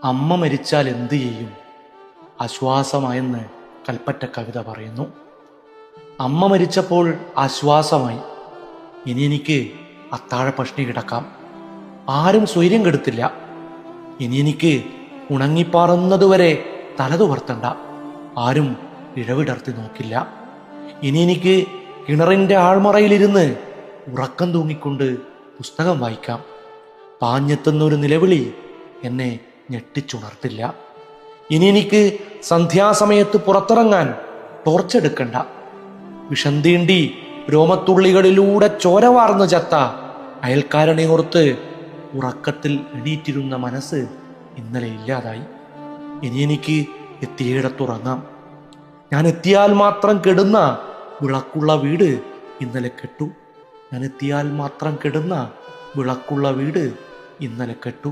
അമ്മ മരിച്ചാൽ എന്തു ചെയ്യും? ആശ്വാസമായെന്ന് കൽപ്പറ്റ കവിത പറയുന്നു. അമ്മ മരിച്ചപ്പോൾ ആശ്വാസമായി. ഇനി എനിക്ക് അത്താഴ പഷ്ണി കിടക്കാം. ആരും സ്വൈര്യം കെടുത്തില്ല. ഇനി എനിക്ക് ഉണങ്ങിപ്പാറുന്നതുവരെ തലതുവർത്തണ്ട. ആരും ഇഴവിടർത്തി നോക്കില്ല. ഇനി എനിക്ക് കിണറിൻ്റെ ആൾമറയിലിരുന്ന് ഉറക്കം തൂങ്ങിക്കൊണ്ട് പുസ്തകം വായിക്കാം. പാഞ്ഞെത്തുന്നൊരു നിലവിളി എന്നെ ഞെട്ടിച്ചുണർത്തില്ല. ഇനി എനിക്ക് സന്ധ്യാസമയത്ത് പുറത്തിറങ്ങാൻ ടോർച്ചെടുക്കണ്ട. വിഷം തീണ്ടി രോമത്തുള്ളികളിലൂടെ ചോര വാർന്നു ചത്ത അയൽക്കാരനെ ഓർത്ത് ഉറക്കത്തിൽ എണീറ്റിരുന്ന മനസ്സ് ഇന്നലെ ഇല്ലാതായി. ഇനി എനിക്ക് എത്തിയിടത്തുറങ്ങാം. ഞാൻ എത്തിയാൽ മാത്രം കെടുന്ന വിളക്കുള്ള വീട് ഇന്നലെ കെട്ടു. ഞാൻ എത്തിയാൽ മാത്രം കെടുന്ന വിളക്കുള്ള വീട് ഇന്നലെ കെട്ടു.